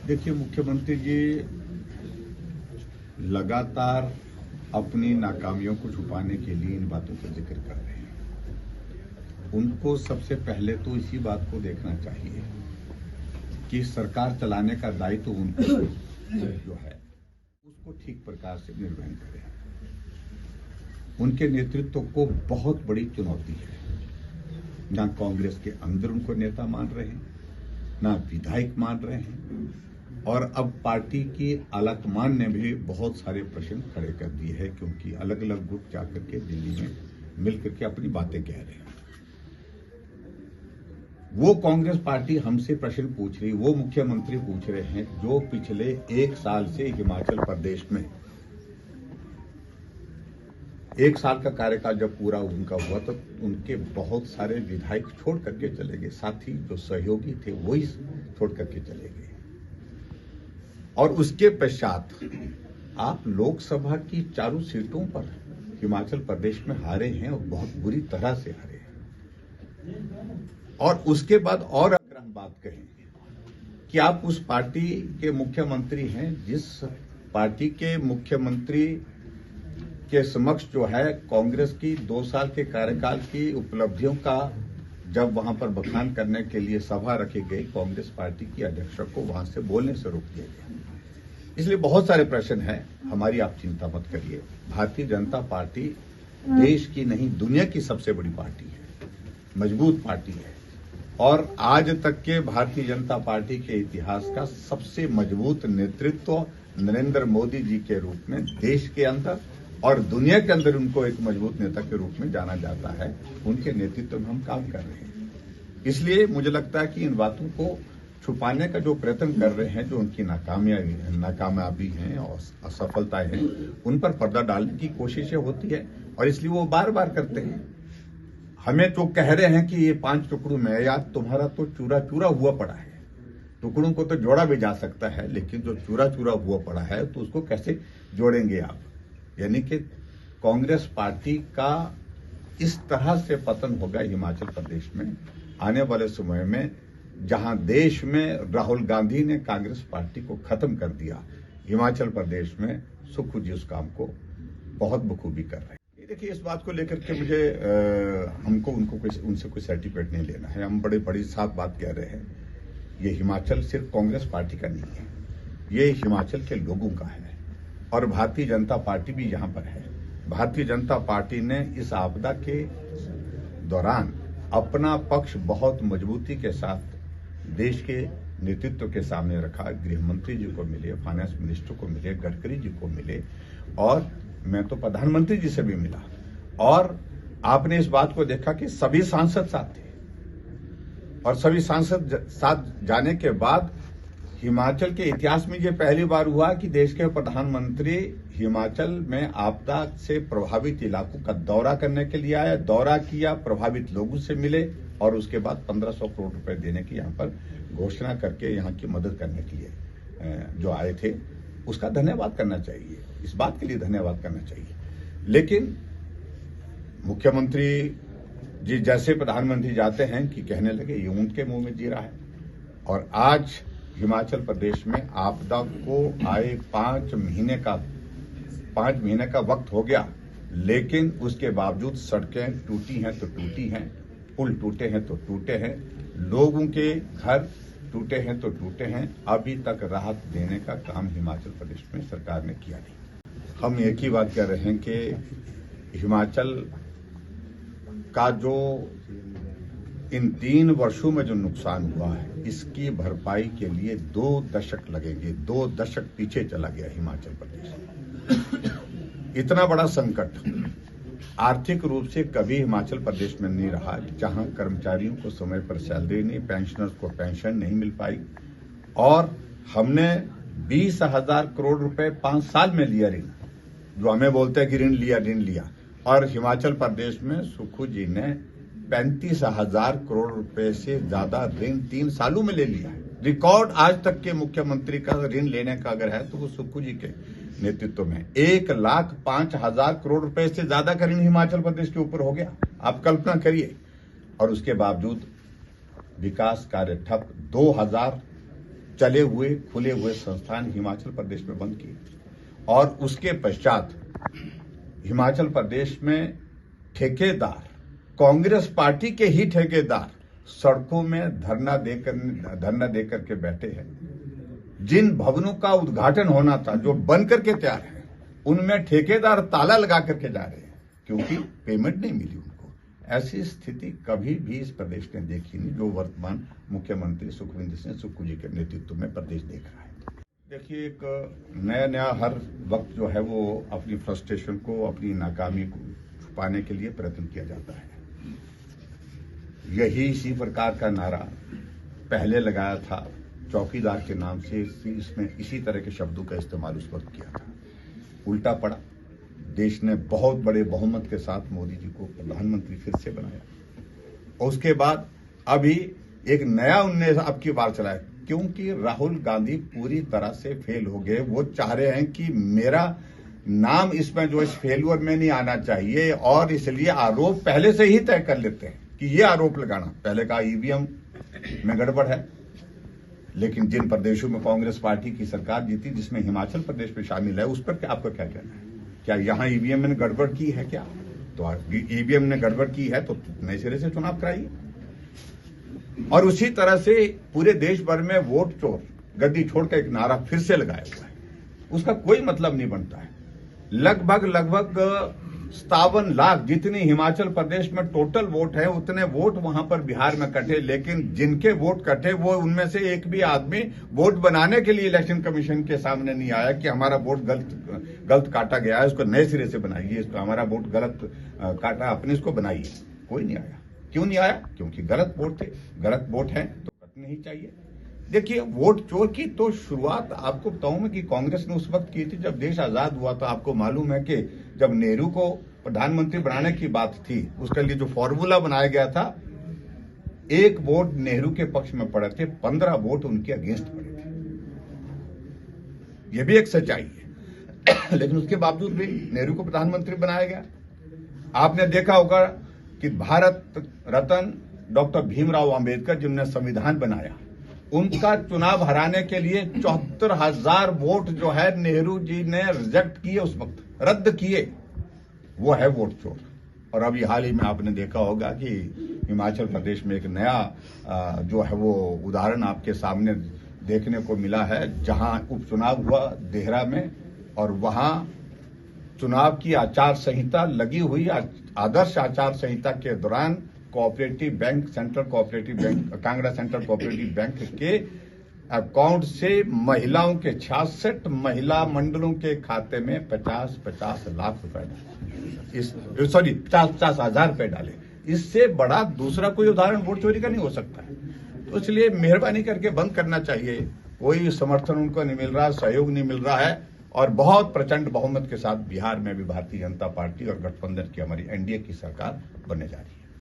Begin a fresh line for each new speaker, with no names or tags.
देखिए, मुख्यमंत्री जी लगातार अपनी नाकामियों को छुपाने के लिए इन बातों का जिक्र कर रहे हैं। उनको सबसे पहले तो इसी बात को देखना चाहिए कि सरकार चलाने का दायित्व उनको जो है उसको ठीक प्रकार से निर्वहन करें। उनके नेतृत्व को बहुत बड़ी चुनौती है। ना कांग्रेस के अंदर उनको नेता मान रहे हैं, ना विधायक मान रहे हैं, और अब पार्टी की आलाकमान ने भी बहुत सारे प्रश्न खड़े कर दिए हैं, क्योंकि अलग अलग गुट जाकर के दिल्ली में मिलकर के अपनी बातें कह रहे हैं। वो कांग्रेस पार्टी हमसे प्रश्न पूछ रही, वो मुख्यमंत्री पूछ रहे हैं जो पिछले 1 साल से हिमाचल प्रदेश में 1 साल का कार्यकाल जब पूरा उनका हुआ तो उनके बहुत सारे विधायक छोड़ करके चले गए, साथ ही जो सहयोगी थे वही छोड़ करके चले गए। और उसके पश्चात आप लोकसभा की 4 सीटों पर हिमाचल प्रदेश में हारे हैं और बहुत बुरी तरह से हारे हैं। और उसके बाद और अगर हम बात कहें कि आप उस पार्टी के मुख्यमंत्री हैं जिस पार्टी के मुख्यमंत्री के समक्ष जो है कांग्रेस की 2 साल के कार्यकाल की उपलब्धियों का जब वहां पर बखान करने के लिए सभा रखी गई, कांग्रेस पार्टी की अध्यक्ष को वहां से बोलने से रोक दिया गया। इसलिए बहुत सारे प्रश्न हैं। हमारी आप चिंता मत करिए। भारतीय जनता पार्टी देश की नहीं दुनिया की सबसे बड़ी पार्टी है, मजबूत पार्टी है, और आज तक के भारतीय जनता पार्टी के इतिहास का सबसे मजबूत नेतृत्व नरेंद्र मोदी जी के रूप में देश के अंदर और दुनिया के अंदर उनको एक मजबूत नेता के रूप में जाना जाता है। उनके नेतृत्व में हम काम कर रहे हैं। इसलिए मुझे लगता है कि इन बातों को छुपाने का जो प्रयत्न कर रहे हैं, जो उनकी नाकामयाबी हैं और असफलताएं हैं, उन पर पर्दा डालने की कोशिशें होती है और इसलिए वो बार बार करते हैं। हमें तो कह रहे हैं कि ये 5 टुकड़ों में, यार तुम्हारा तो चूरा चूरा हुआ पड़ा है। टुकड़ों को तो जोड़ा भी जा सकता है, लेकिन जो चूरा चूरा हुआ पड़ा है तो उसको कैसे जोड़ेंगे आप? यानी कि कांग्रेस पार्टी का इस तरह से पतन होगा हिमाचल प्रदेश में आने वाले समय में, जहां देश में राहुल गांधी ने कांग्रेस पार्टी को खत्म कर दिया, हिमाचल प्रदेश में सुखू जी उस काम को बहुत बखूबी कर रहे हैं। देखिए, इस बात को लेकर के मुझे हमको उनसे कोई सर्टिफिकेट नहीं लेना है। हम बड़ी साफ बात कह रहे हैं। ये हिमाचल सिर्फ कांग्रेस पार्टी का नहीं है, ये हिमाचल के लोगों का है और भारतीय जनता पार्टी भी यहां पर है। भारतीय जनता पार्टी ने इस आपदा के दौरान अपना पक्ष बहुत मजबूती के साथ देश के नेतृत्व के सामने रखा। गृह मंत्री जी को मिले, फाइनेंस मिनिस्टर को मिले, गडकरी जी को मिले, और मैं तो प्रधानमंत्री जी से भी मिला। और आपने इस बात को देखा कि सभी सांसद साथ थे और सभी सांसद साथ जाने के बाद हिमाचल के इतिहास में ये पहली बार हुआ कि देश के प्रधानमंत्री हिमाचल में आपदा से प्रभावित इलाकों का दौरा करने के लिए आए, दौरा किया, प्रभावित लोगों से मिले और उसके बाद 1500 करोड़ रुपए देने की यहाँ पर घोषणा करके यहाँ की मदद करने के लिए जो आए थे, उसका धन्यवाद करना चाहिए। इस बात के लिए धन्यवाद करना चाहिए। लेकिन मुख्यमंत्री जी जैसे प्रधानमंत्री जाते हैं कि कहने लगे ये उनके मुंह में जीरा है। और आज हिमाचल प्रदेश में आपदा को आए 5 महीने का वक्त हो गया, लेकिन उसके बावजूद सड़कें टूटी हैं तो टूटी हैं, पुल टूटे हैं तो टूटे हैं, लोगों के घर टूटे हैं तो टूटे हैं। अभी तक राहत देने का काम हिमाचल प्रदेश में सरकार ने किया नहीं। हम एक ही बात कह रहे हैं कि हिमाचल का जो इन 3 वर्षों में जो नुकसान हुआ है, इसकी भरपाई के लिए 2 दशक लगेंगे। 2 दशक पीछे चला गया हिमाचल प्रदेश। इतना बड़ा संकट आर्थिक रूप से कभी हिमाचल प्रदेश में नहीं रहा, जहां कर्मचारियों को समय पर सैलरी नहीं, पेंशनर्स को पेंशन नहीं मिल पाई, और हमने 20,000 करोड़ रुपए 5 साल में लिया ऋण, जो हमें बोलते हैं कि ऋण लिया, और हिमाचल प्रदेश में सुखू जी ने 35,000 करोड़ रुपए से ज्यादा ऋण 3 सालों में ले लिया है। रिकॉर्ड आज तक के मुख्यमंत्री का ऋण लेने का अगर है तो वो सुखू जी के नेतृत्व में 1,05,000 करोड़ रुपए से ज्यादा का ऋण हिमाचल प्रदेश के ऊपर हो गया। आप कल्पना करिए। और उसके बावजूद विकास कार्य ठप। चले हुए खुले हुए संस्थान हिमाचल प्रदेश में बंद किए और उसके पश्चात हिमाचल प्रदेश में ठेकेदार, कांग्रेस पार्टी के ही ठेकेदार सड़कों में धरना देकर के बैठे हैं। जिन भवनों का उद्घाटन होना था, जो बन करके तैयार है, उनमें ठेकेदार ताला लगा करके जा रहे हैं क्योंकि पेमेंट नहीं मिली उनको। ऐसी स्थिति कभी भी इस प्रदेश ने देखी नहीं, जो वर्तमान मुख्यमंत्री सुखविंदर सिंह सुक्खू जी के नेतृत्व में प्रदेश देख रहा है। देखिए, एक नया हर वक्त जो है वो अपनी फ्रस्ट्रेशन को, अपनी नाकामी को छुपाने के लिए प्रयत्न किया जाता है। यही इसी प्रकार का नारा पहले लगाया था चौकीदार के नाम से, इसमें इसी तरह के शब्दों का इस्तेमाल उस वक्त किया था। उल्टा पड़ा, देश ने बहुत बड़े बहुमत के साथ मोदी जी को प्रधानमंत्री फिर से बनाया और उसके बाद अभी एक नया उनने अब की बार चलाया क्योंकि राहुल गांधी पूरी तरह से फेल हो गए। वो चाह रहे हैं कि मेरा नाम इसमें जो इस फेल्यूर में नहीं आना चाहिए और इसलिए आरोप पहले से ही तय कर लेते हैं कि ये आरोप लगाना। पहले कहा ईवीएम में गड़बड़ है, लेकिन जिन प्रदेशों में कांग्रेस पार्टी की सरकार जीती, जिसमें हिमाचल प्रदेश में शामिल है, उस पर आपका क्या कहना है? क्या यहां ईवीएम ने गड़बड़ की है? क्या तो ईवीएम ने गड़बड़ की है तो नए सिरे से चुनाव कराइए। और उसी तरह से पूरे देश भर में वोट चोर गद्दी छोड़कर एक नारा फिर से लगाया हुआ है, उसका कोई मतलब नहीं बनता है। लगभग 57 लाख जितनी हिमाचल प्रदेश में टोटल वोट है, उतने वोट वहां पर बिहार में कटे, लेकिन जिनके वोट कटे वो उनमें से एक भी आदमी वोट बनाने के लिए इलेक्शन कमीशन के सामने नहीं आया कि हमारा वोट गलत काटा गया है, उसको नए सिरे से बनाइए, इसको हमारा वोट गलत काटा, अपने इसको बनाइए। कोई नहीं आया। क्यों नहीं आया? क्योंकि गलत वोट थे, गलत वोट है तो कटने ही चाहिए। देखिए, वोट चोर की तो शुरुआत आपको बताऊं मैं कि कांग्रेस ने उस वक्त की थी जब देश आजाद हुआ था। आपको मालूम है कि जब नेहरू को प्रधानमंत्री बनाने की बात थी, उसके लिए जो फॉर्मूला बनाया गया था, 1 वोट नेहरू के पक्ष में पड़े थे, 15 वोट उनके अगेंस्ट पड़े थे। यह भी एक सच्चाई है। लेकिन उसके बावजूद भी नेहरू को प्रधानमंत्री बनाया गया। आपने देखा होगा कि भारत रत्न डॉक्टर भीमराव अंबेडकर जिन्होंने संविधान बनाया, उनका चुनाव हराने के लिए 74,000 वोट जो है नेहरू जी ने रिजेक्ट किए, उस वक्त रद्द किए। वो है वोट चोर। और अभी हाल ही में आपने देखा होगा कि हिमाचल प्रदेश में एक नया जो है वो उदाहरण आपके सामने देखने को मिला है, जहां उपचुनाव हुआ देहरा में और वहां चुनाव की आचार संहिता लगी हुई, आदर्श आचार संहिता के दौरान cooperative bank, central cooperative bank, Kangra central cooperative bank के अकाउंट से महिलाओं के 66 महिला मंडलों के खाते में 50 लाख रुपए डाले, 50,000 रुपए डाले। इससे बड़ा दूसरा कोई उदाहरण वोट चोरी का नहीं हो सकता है। तो इसलिए मेहरबानी करके बंद करना चाहिए। कोई समर्थन उनको नहीं मिल रहा, सहयोग नहीं मिल रहा है और बहुत प्रचंड बहुमत के साथ बिहार में भी भारतीय जनता पार्टी और गठबंधन की हमारी एनडीए की सरकार बनने जा रही है।